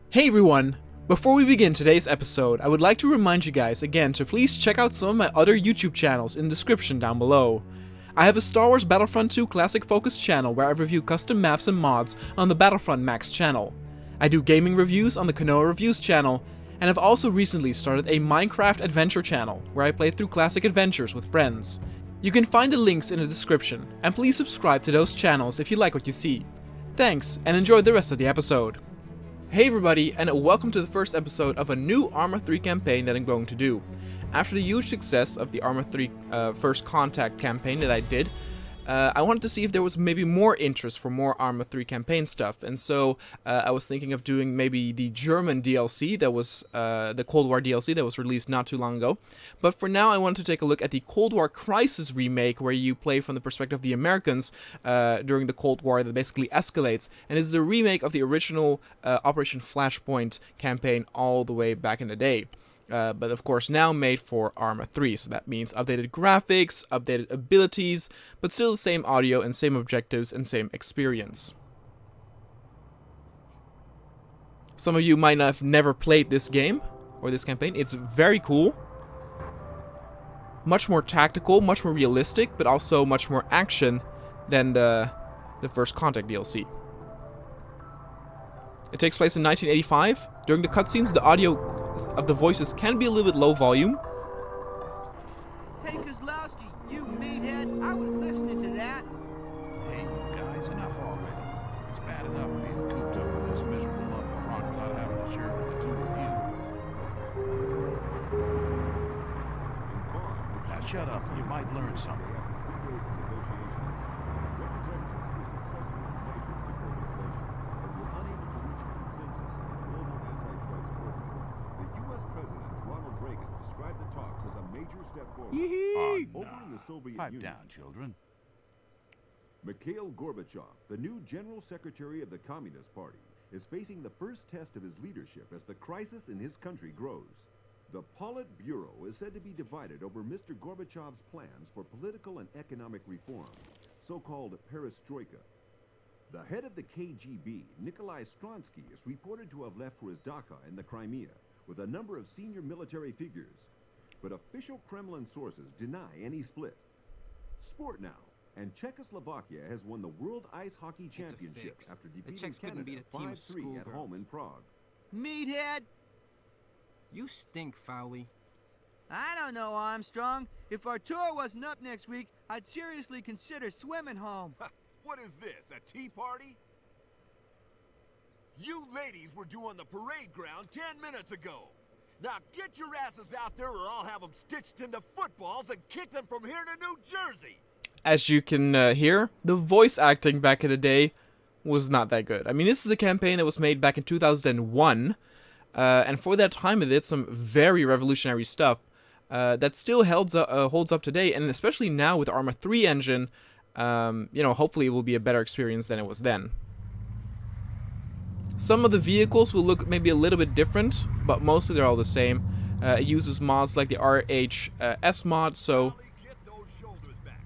Hey everyone! Before we begin today's episode, I would like to remind you guys again to please check out some of my other YouTube channels in the description down below. I have a Star Wars Battlefront 2 Classic Focus channel where I review custom maps and mods on the Battlefront Max channel. I do gaming reviews on the Kanoa Reviews channel, and I've also recently started a Minecraft adventure channel where I play through classic adventures with friends. You can find the links in the description, and please subscribe to those channels if you like what you see. Thanks, and enjoy the rest of the episode. Hey everybody, and welcome to the first episode of a new ArmA 3 campaign that I'm going to do. After the huge success of the ArmA 3 First Contact campaign that I did, I wanted to see if there was maybe more interest for more ArmA 3 campaign stuff, and so I was thinking of doing maybe the German DLC that was the Cold War DLC that was released not too long ago. But for now, I wanted to take a look at the Cold War Crisis remake, where you play from the perspective of the Americans during the Cold War that basically escalates. And this is a remake of the original Operation Flashpoint campaign all the way back in the day. But of course now made for ArmA 3, so that means updated graphics, updated abilities, but still the same audio and same objectives and same experience. Some of you might have never played this game, or this campaign. It's very cool. Much more tactical, much more realistic, but also much more action than the First Contact DLC. It takes place in 1985. During the cutscenes, the audio of the voices can be a little bit low volume. Hey, Kozlowski, you meathead, I was listening to that. Hey, you guys, enough already. It's bad enough being cooped up in this miserable lump of rock without having to share it with the two of you. Now shut up, and you might learn something. Pipe down, children. Mikhail Gorbachev, the new General Secretary of the Communist Party, is facing the first test of his leadership as the crisis in his country grows. The Politburo is said to be divided over Mr. Gorbachev's plans for political and economic reform, so-called perestroika. The head of the KGB, Nikolai Stronsky, is reported to have left for his dacha in the Crimea with a number of senior military figures. But official Kremlin sources deny any split. Sport now, and Czechoslovakia has won the World Ice Hockey Championship after defeating Canada 5-3 at home in Prague. Meathead? You stink, Fowley. I don't know, Armstrong. If our tour wasn't up next week, I'd seriously consider swimming home. What is this, a tea party? You ladies were due on the parade ground 10 minutes ago. Now get your asses out there or I'll have them stitched into footballs and kick them from here to New Jersey! As you can hear, the voice acting back in the day was not that good. I mean, this is a campaign that was made back in 2001, and for that time it did some very revolutionary stuff that still holds up today, and especially now with ArmA 3 engine, you know, hopefully it will be a better experience than it was then. Some of the vehicles will look maybe a little bit different, but mostly they're all the same. It uses mods like the RHS mod, so... Get those shoulders back.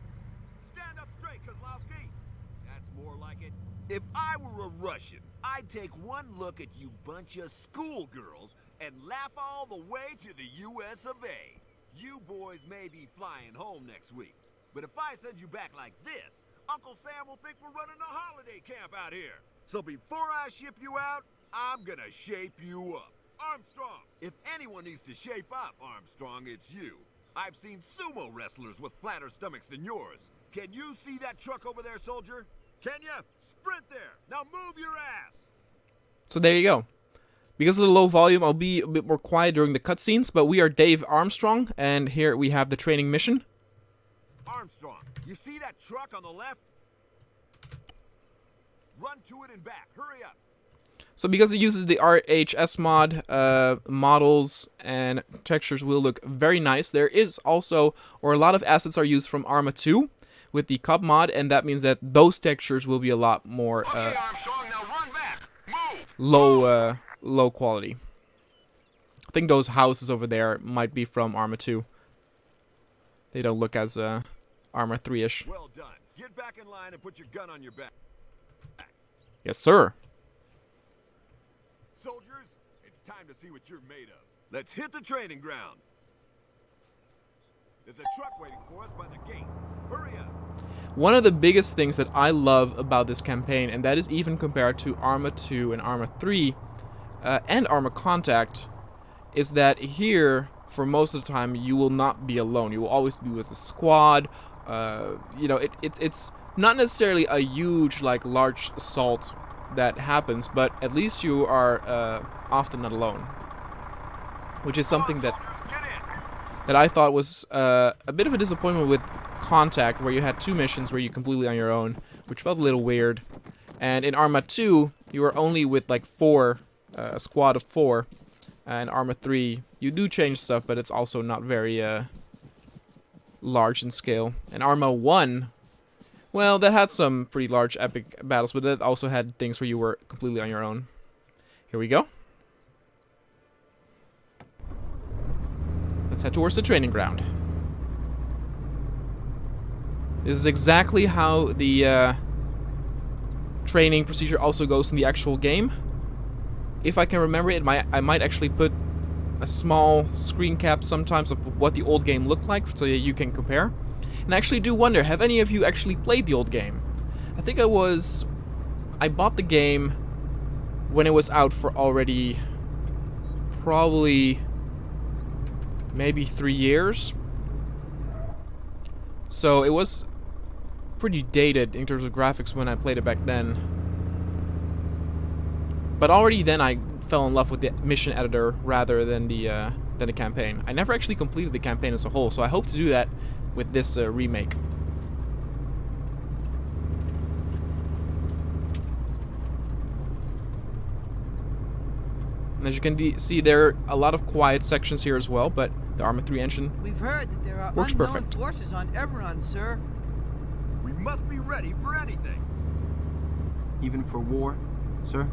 Stand up straight, Kozlowski. That's more like it. If I were a Russian, I'd take one look at you bunch of schoolgirls and laugh all the way to the US of A. You boys may be flying home next week, but if I send you back like this, Uncle Sam will think we're running a holiday camp out here. So before I ship you out, I'm gonna shape you up. Armstrong, if anyone needs to shape up, Armstrong, it's you. I've seen sumo wrestlers with flatter stomachs than yours. Can you see that truck over there, soldier? Can ya? Sprint there. Now move your ass. So there you go. Because of the low volume, I'll be a bit more quiet during the cutscenes, but we are Dave Armstrong, and here we have the training mission. Armstrong, you see that truck on the left? Run to it and back. Hurry up. So because it uses the RHS mod, models and textures will look very nice. There is also, or a lot of assets are used from ArmA 2 with the Cup mod, and that means that those textures will be a lot more Okay, Armstrong, now run back. Move. Low quality. I think those houses over there might be from ArmA 2. They don't look as ArmA 3-ish. Well done. Get back in line and put your gun on your back. Yes, sir. soldiers, it's time to see what you're made of. Let's hit the training ground. There's a truck waiting for us by the gate. Hurry up. One of the biggest things that I love about this campaign, and that is even compared to ArmA 2 and ArmA 3 and ArmA Contact, is that here, for most of the time, you will not be alone. You will always be with a squad. You know, it's not necessarily a huge, like, large assault that happens, but at least you are often not alone. Which is something that I thought was a bit of a disappointment with Contact, where you had 2 missions where you're completely on your own, which felt a little weird. And in ArmA 2, you were only with like 4, a squad of 4. And ArmA 3, you do change stuff, but it's also not very large in scale. And ArmA 1, well, that had some pretty large epic battles, but that also had things where you were completely on your own. Here we go. Let's head towards the training ground. This is exactly how the training procedure also goes in the actual game. If I can remember it, I might actually put a small screen cap sometimes of what the old game looked like so that you can compare. And I actually do wonder, have any of you actually played the old game? I think I bought the game when it was out for already probably maybe 3 years. So it was pretty dated in terms of graphics when I played it back then. But already then I fell in love with the mission editor rather than the campaign. I never actually completed the campaign as a whole, so I hope to do that with this remake. And as you can see, there are a lot of quiet sections here as well, but the ArmA 3 engine We've heard that there are works unknown perfect. forces on Everon, sir. We must be ready for anything. Even for war, sir?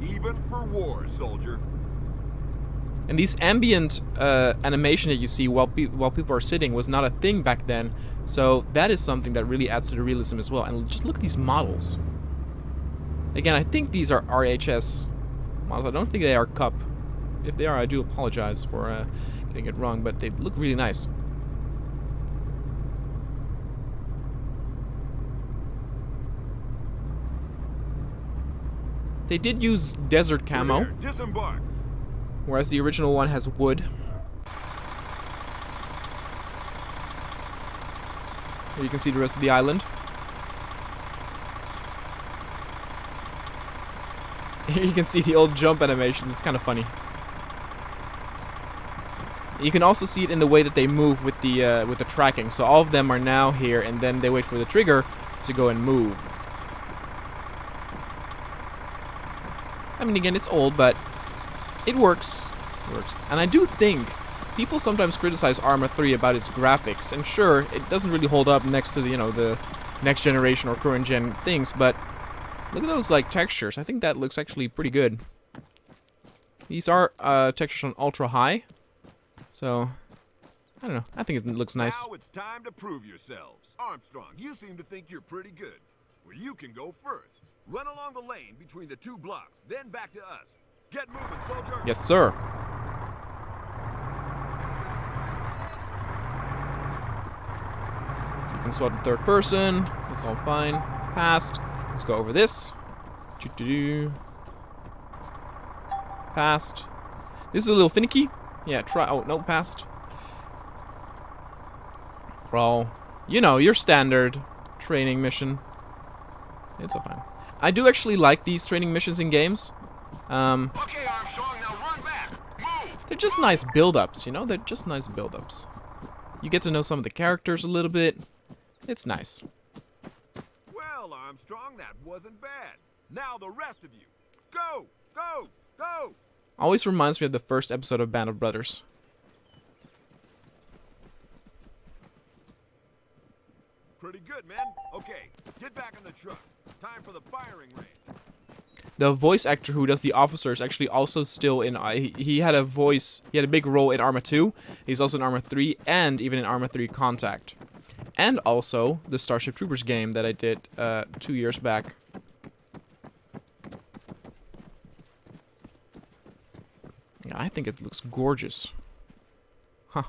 Even for war, soldier. And these ambient animation that you see while people are sitting was not a thing back then, so that is something that really adds to the realism as well. And just look at these models. Again, I think these are RHS models. I don't think they are Cup. If they are, I do apologize for getting it wrong, but they look really nice. They did use desert camo, Clear. Disembark. whereas the original one has wood. Here you can see the rest of the island. Here you can see the old jump animations. It's kind of funny. You can also see it in the way that they move with the tracking. So all of them are now here, and then they wait for the trigger to go and move. I mean, again, it's old, but it works. It works. And I do think people sometimes criticize ArmA 3 about its graphics, and sure, it doesn't really hold up next to the, you know, the next generation or current gen things, but look at those, like, textures. I think that looks actually pretty good. These are textures on ultra high, so I don't know. I think it looks nice. Now it's time to prove yourselves. Armstrong, you seem to think you're pretty good. Well, you can go first. Run along the lane between the 2 blocks, then back to us. Get moving, soldier. Yes, sir. So you can swap in third person. That's all fine. Passed. Let's go over this. Doo-doo-doo. Passed. This is a little finicky. Yeah, try. Oh, no, passed. Crawl. You know, your standard training mission. It's all fine. I do actually like these training missions in games. Okay, Armstrong, now run back. Move. They're just nice build-ups, you know? They're just nice build-ups. You get to know some of the characters a little bit. It's nice. Well, Armstrong, that wasn't bad. Now the rest of you. Go! Go! Go! Always reminds me of the first episode of Band of Brothers. Pretty good, men. Okay, get back in the truck. Time for the firing range. The voice actor who does the officer is actually also still in... he had a voice... He had a big role in ArmA 2. He's also in ArmA 3 and even in ArmA 3 Contact. And also the Starship Troopers game that I did 2 years back. Yeah, I think it looks gorgeous. Huh.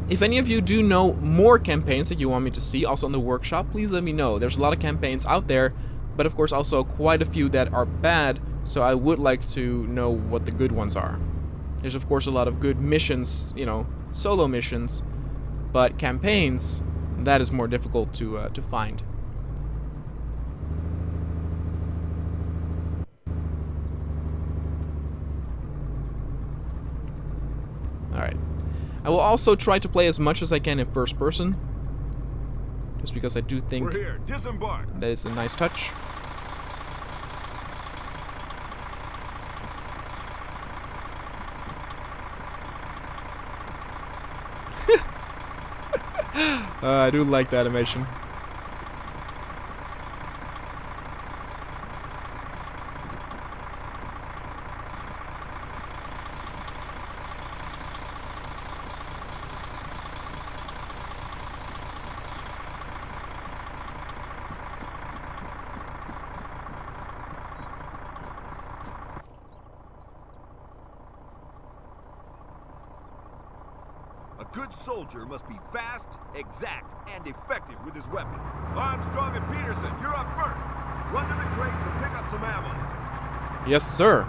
If any of you do know more campaigns that you want me to see also in the workshop, please let me know. There's a lot of campaigns out there, but of course also quite a few that are bad, so I would like to know what the good ones are. There's of course a lot of good missions, you know, solo missions, but campaigns, that is more difficult to find. Alright. I will also try to play as much as I can in first person, just because I do think We're here. Disembark. that it's a nice touch. I do like the animation. A good soldier must be fast, exact, and effective with his weapon. Armstrong and Peterson, you're up first. Run to the crates and pick up some ammo. Yes, sir.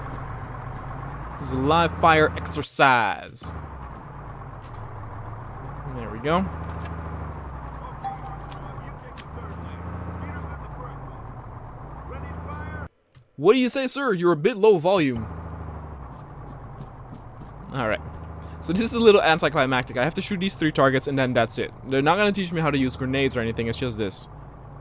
This is a live fire exercise. There we go. Okay, Armstrong, you take the third lane. Peterson the first one. Ready to fire? What do you say, sir? You're a bit low volume. Alright. So this is a little anticlimactic. I have to shoot these 3 targets and then that's it. They're not going to teach me how to use grenades or anything. It's just this.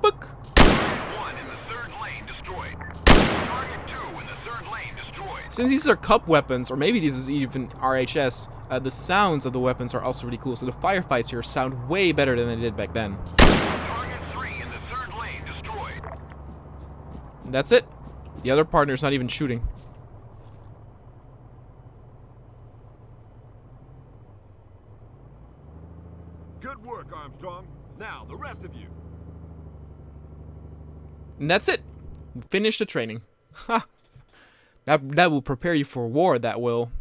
Book. One in the third lane destroyed. Target 2 in the third lane destroyed. Since these are cup weapons, or maybe this is even RHS, the sounds of the weapons are also really cool. So the firefights here sound way better than they did back then. Target 3 in the third lane destroyed. And that's it. The other partner's not even shooting. Good work, Armstrong. Now, the rest of you. And that's it. Finish the training. Ha! That will prepare you for war, that will.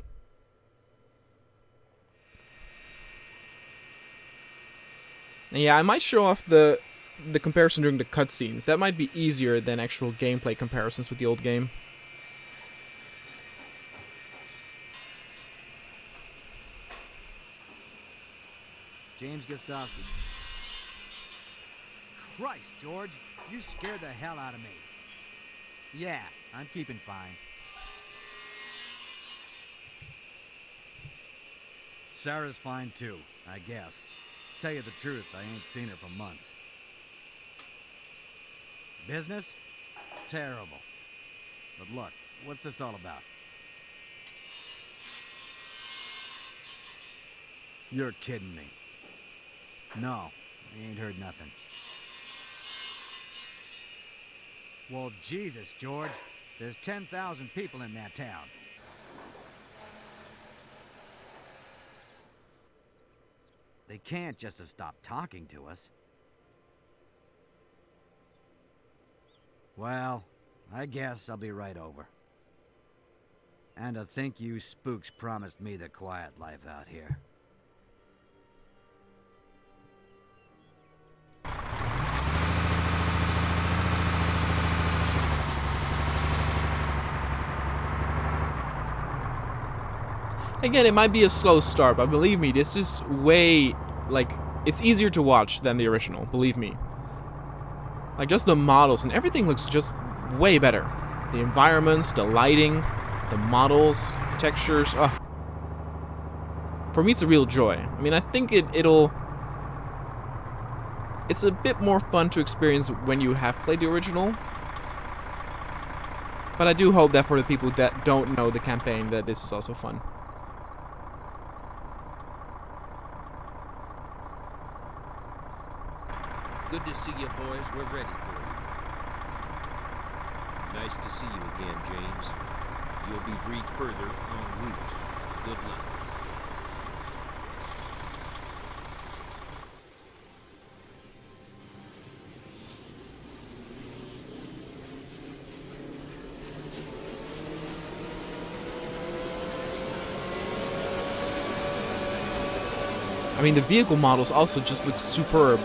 And yeah, I might show off the comparison during the cutscenes. That might be easier than actual gameplay comparisons with the old game. James Gostowski. Christ, George, you scared the hell out of me. Yeah, I'm keeping fine. Sarah's fine too, I guess. Tell you the truth, I ain't seen her for months. Business? Terrible. But look, what's this all about? You're kidding me. No, I ain't heard nothing. Well, Jesus, George. There's 10,000 people in that town. They can't just have stopped talking to us. Well, I guess I'll be right over. And to think you spooks promised me the quiet life out here. Again, it might be a slow start, but believe me, this is way, like, it's easier to watch than the original, believe me. Like, just the models and everything looks just way better. The environments, the lighting, the models, textures, For me, it's a real joy. I mean, I think it'll... It's a bit more fun to experience when you have played the original. But I do hope that for the people that don't know the campaign, that this is also fun. Good to see you, boys. We're ready for you. Nice to see you again, James. You'll be briefed further en route. Good luck. mean, the vehicle models also just look superb.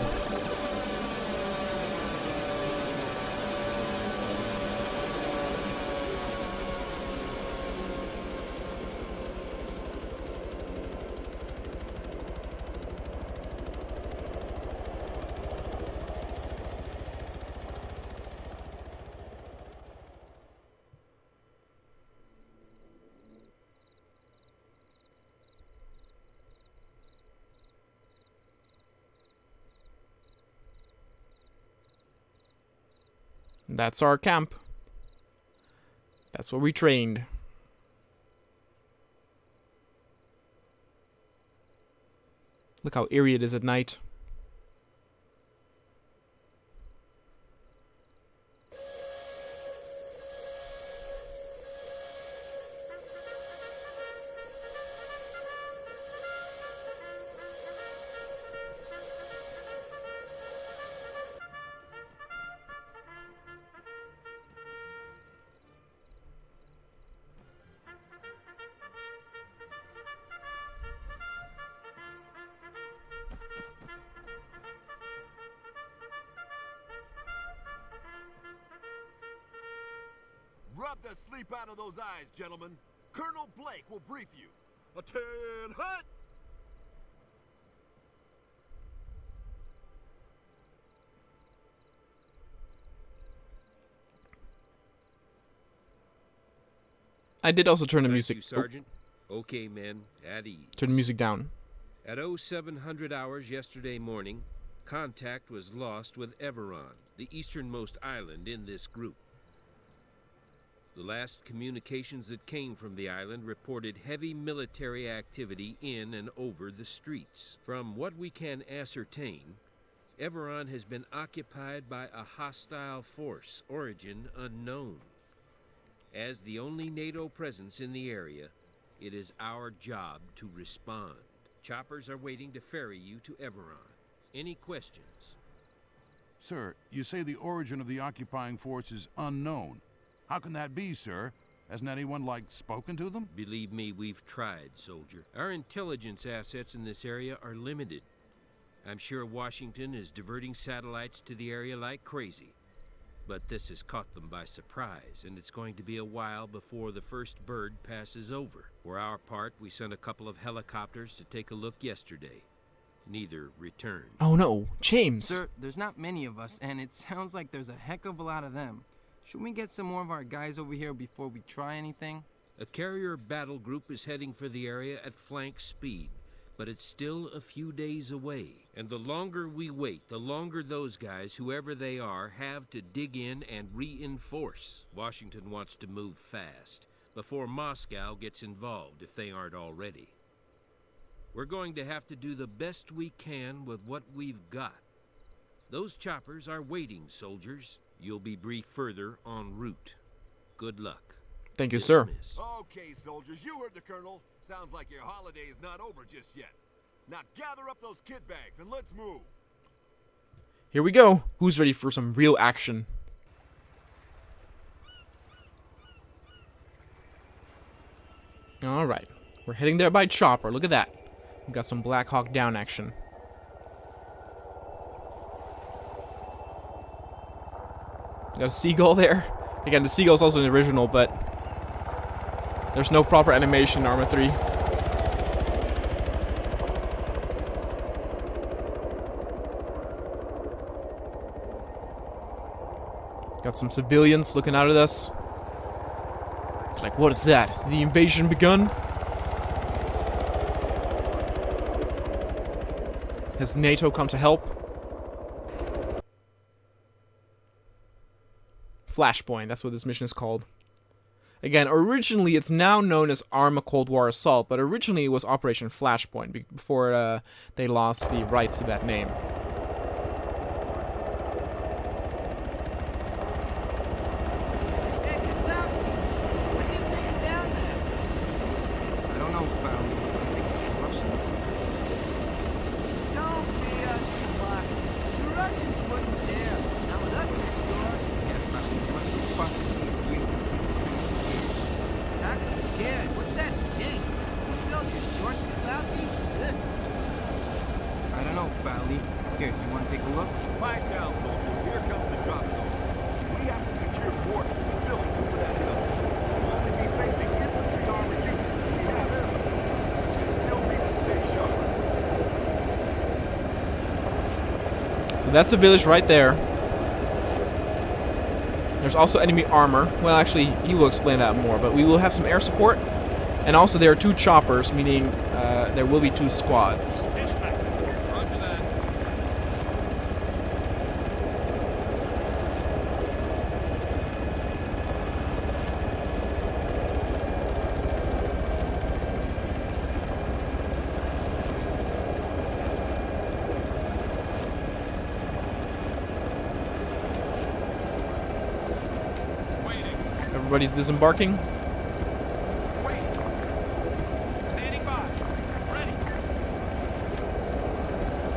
That's our camp. That's where we trained. Look how eerie it is at night. Rub the sleep out of those eyes, gentlemen. Colonel Blake will brief you. Attend hut! I did also turn the Thank music. you, Sergeant. Okay, men, at ease. Turn the music down. At 0700 hours yesterday morning, contact was lost with Everon, the easternmost island in this group. The last communications that came from the island reported heavy military activity in and over the streets. From what we can ascertain, Everon has been occupied by a hostile force, origin unknown. As the only NATO presence in the area, it is our job to respond. Choppers are waiting to ferry you to Everon. Any questions? Sir, you say the origin of the occupying force is unknown. How can that be, sir? Hasn't anyone, spoken to them? Believe me, we've tried, soldier. Our intelligence assets in this area are limited. I'm sure Washington is diverting satellites to the area like crazy. But this has caught them by surprise, and it's going to be a while before the first bird passes over. For our part, we sent a couple of helicopters to take a look yesterday. Neither returned. Oh no, James! Sir, there's not many of us, and it sounds like there's a heck of a lot of them. Should we get some more of our guys over here before we try anything? A carrier battle group is heading for the area at flank speed, but it's still a few days away. And the longer we wait, the longer those guys, whoever they are, have to dig in and reinforce. Washington wants to move fast, before Moscow gets involved, if they aren't already. We're going to have to do the best we can with what we've got. Those choppers are waiting, soldiers. You'll be briefed further en route. Good luck. Thank you, sir. Dismiss. Okay, soldiers, you heard the colonel. Sounds like your holiday is not over just yet. Now gather up those kit bags and let's move. Here we go. Who's ready for some real action? Alright. We're heading there by chopper. Look at that. We've got some Black Hawk Down action. Got a seagull there. Again, the seagull's also an original, but there's no proper animation in ArmA 3. Got some civilians looking out at us. Like, what is that? Has the invasion begun? Has NATO come to help? Flashpoint, that's what this mission is called. Again, originally it's now known as ArmA Cold War Assault, but originally it was Operation Flashpoint before they lost the rights to that name. Hey, Kostowski, what do you think's down there? I don't know, Found. I think it's the Russians. Don't be a schmuck. The Russians wouldn't dare. Not with us next door. Yeah, Found. We must be fun to see you. I'm scared. Not scared. What's that stink? You filled your shorts, Kostowski? Ugh. ArmA. Quiet down, soldiers. Here comes the drop zone. We have to secure Morton and the village over that hill. We'll only be facing infantry armor units. We have air support. Just still need to stay sharp. So that's a village right there. There's also enemy armor. Well, actually, he will explain that more, but we will have some air support. And also there are 2 choppers, meaning there will be 2 squads. Roger that. Everybody's disembarking. Standing by. Ready.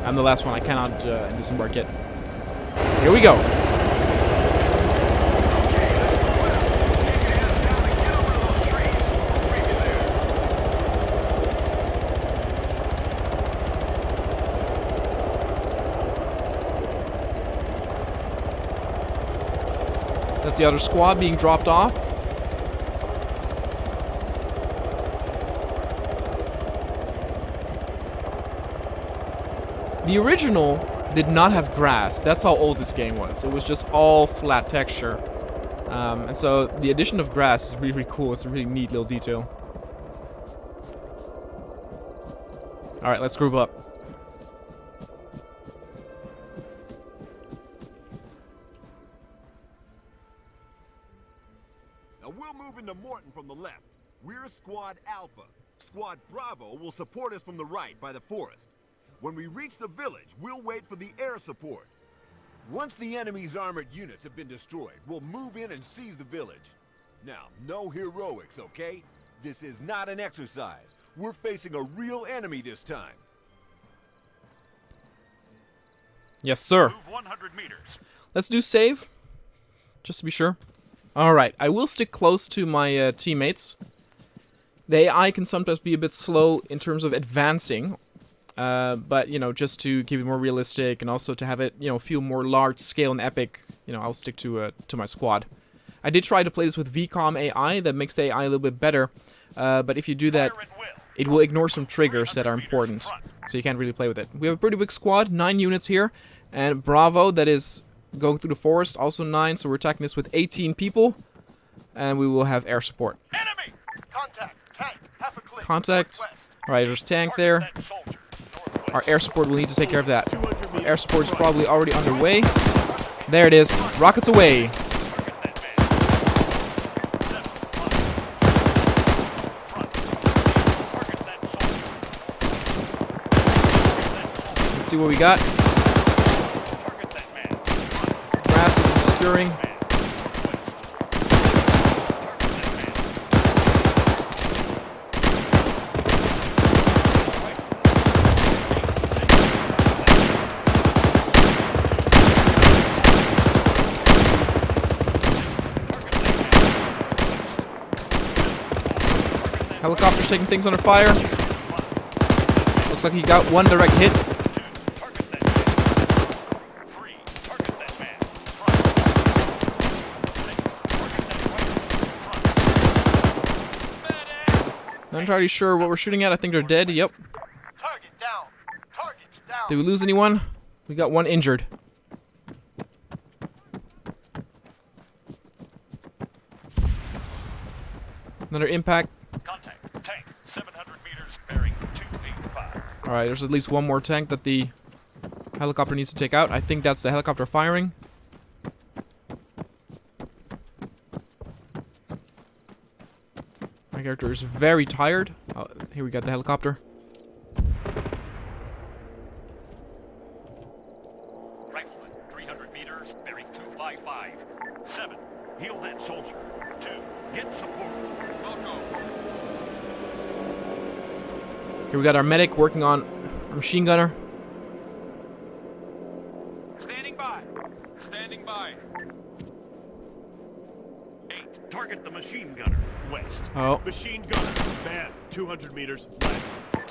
I'm the last one. I cannot disembark yet. Here we go. That's the other squad being dropped off. The original did not have grass. That's how old this game was. It was just all flat texture. And so the addition of grass is really, really cool. It's a really neat little detail. Alright, let's group up. Now we'll move into Morton from the left. We're Squad Alpha. Squad Bravo will support us from the right by the forest. When we reach the village, we'll wait for the air support. Once the enemy's armored units have been destroyed, we'll move in and seize the village. Now, no heroics, okay? This is not an exercise. We're facing a real enemy this time. Yes, sir. Move 100 meters. Let's do save, just to be sure. Alright, I will stick close to my teammates. The AI can sometimes be a bit slow in terms of advancing. But, you know, just to keep it more realistic and also to have it, you know, feel more large scale and epic, you know, I'll stick to my squad. I did try to play this with VCOM AI. That makes the AI a little bit better. But if you do that, it will ignore some triggers that are important. So you can't really play with it. We have a pretty big squad, 9 units here. And Bravo, that is going through the forest, also 9. So we're attacking this with 18 people. And we will have air support. Enemy! Contact! Tank! Half a click. Contact. Northwest. Alright, there's a tank there. Target that soldier. Northwest. Our air support will need to take care of that. Our air support is probably already underway. There it is. Rockets away. Let's see what we got. Grass is obscuring. Helicopter's taking things under fire. Looks like he got one direct hit. Not entirely sure what we're shooting at. I think they're dead. Yep. Target down. Target's down. Did we lose anyone? We got one injured. Another impact. Contact. Tank. 700 meters. Bearing 285. Alright, there's at least one more tank that the helicopter needs to take out. I think that's the helicopter firing. My character is very tired. Oh, here we got the helicopter. Rifleman. 300 meters. Bearing 255. 7. Heal that soldier. 2. Get support. Here we got our medic working on our machine gunner. Standing by. Standing by. 8. Target the machine gunner. West. Oh. Machine gunner. Man, 200 meters left.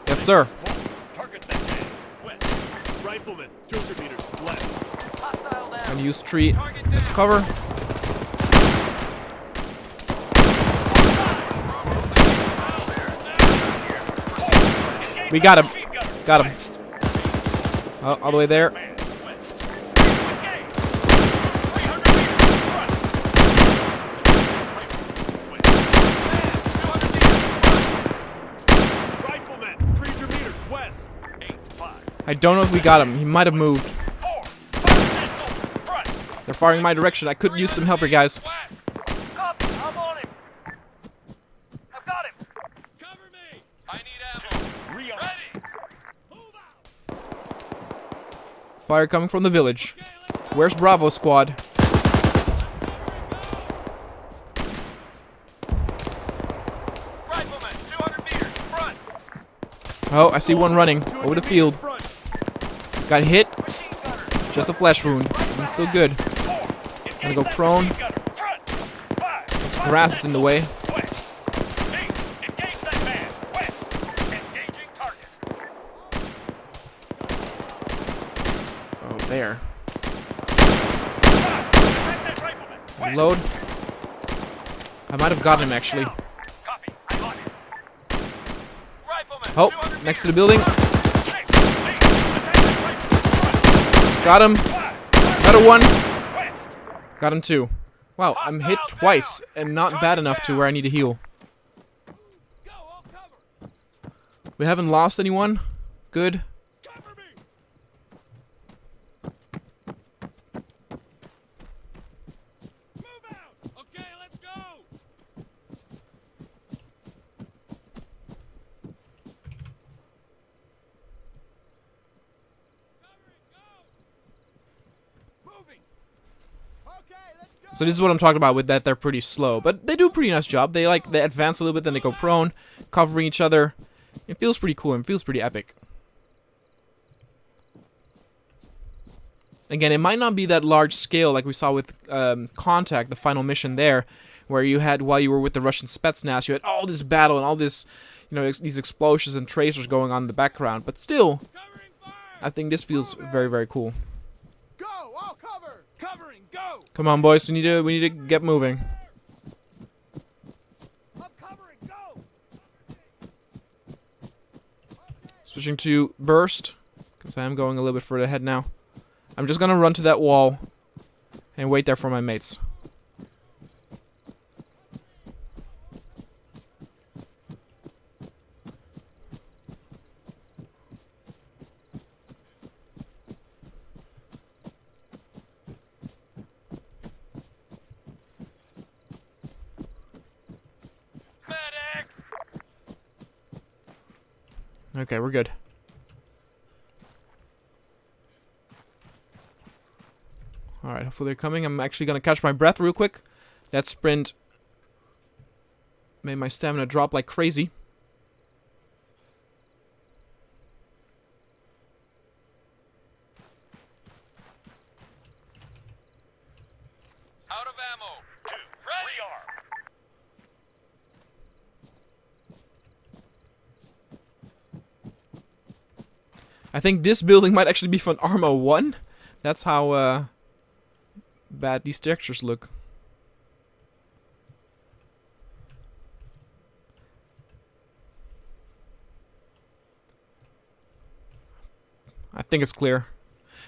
Yes, sir. 4. Target that man. West. Rifleman, 200 meters left. And use tree as cover. We got him. Got him. Oh, all the way there. Rifleman, 300 meters west. I don't know if we got him. He might have moved. They're firing in my direction. I could use some help here, guys. I'm on him. I've got him. Cover me. I need ammo. Ready. Fire coming from the village. Where's Bravo squad? Rifleman, 200 meters front. Oh, I see one running over the field. Got hit. Just a flesh wound. I'm still good. Gonna go prone. This grass is in the way. Engage that man. West. Engaging target. Oh, there. Attack that rifleman. West. Reload. I might have gotten him actually. Copy. I'm on it. Rifleman, Oh, 200 next to the building. Got him. Another one. Got him too. Wow, I'm hit twice and not bad enough to where I need to heal. We haven't lost anyone. Good. So this is what I'm talking about with that they're pretty slow, but they do a pretty nice job. They advance a little bit, then they go prone, covering each other. It feels pretty cool and feels pretty epic. Again, it might not be that large scale like we saw with Contact, the final mission there, where you had, while you were with the Russian Spetsnaz, you had all this battle and all this, you know, these explosions and tracers going on in the background. But still, I think this feels very, very cool. Go, all cover. Covering, go. Come on, boys. We need to get moving. I'm covering, go. Switching to burst, because I am going a little bit further ahead now. I'm just gonna run to that wall and wait there for my mates. Okay, we're good. Alright, hopefully they're coming. I'm actually gonna catch my breath real quick. That sprint made my stamina drop like crazy. Out of ammo. 2. Ready. I think this building might actually be from ArmA 1. That's how bad these textures look. I think it's clear.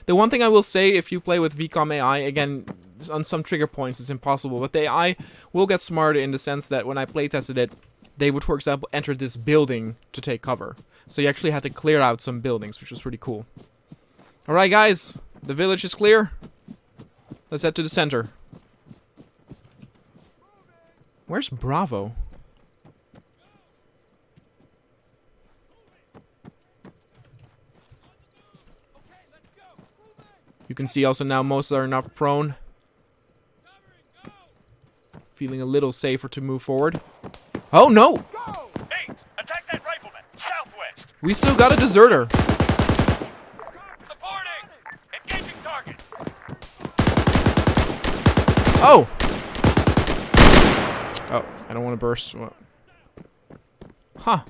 The one thing I will say, if you play with VCOM AI, again, on some trigger points it's impossible, but the AI will get smarter in the sense that when I playtested it, they would, for example, enter this building to take cover. So you actually had to clear out some buildings, which was pretty cool. Alright guys, the village is clear. Let's head to the center. Where's Bravo? You can see also now most are not prone. Feeling a little safer to move forward. Oh no! Hey, attack that rifleman. Southwest. We still got a deserter. Supporting. Engaging target. Oh! Oh, I don't want to burst. Huh.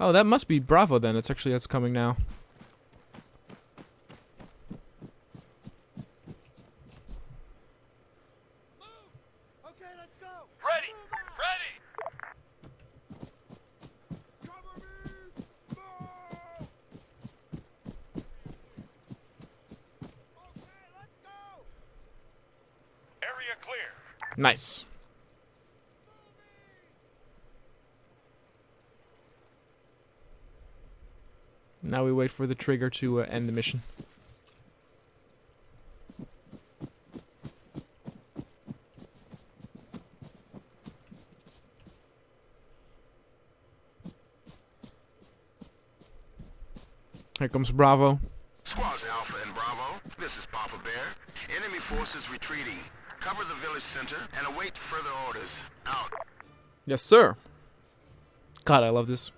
Oh, that must be Bravo then. That's coming now. Okay, let's go. Ready! Ready! Cover me. Move. Okay, let's go. Area clear. Nice. Now we wait for the trigger to end the mission. Here comes Bravo. Squads Alpha and Bravo, this is Papa Bear. Enemy forces retreating. Cover the village center and await further orders. Out. Yes, sir. God, I love this.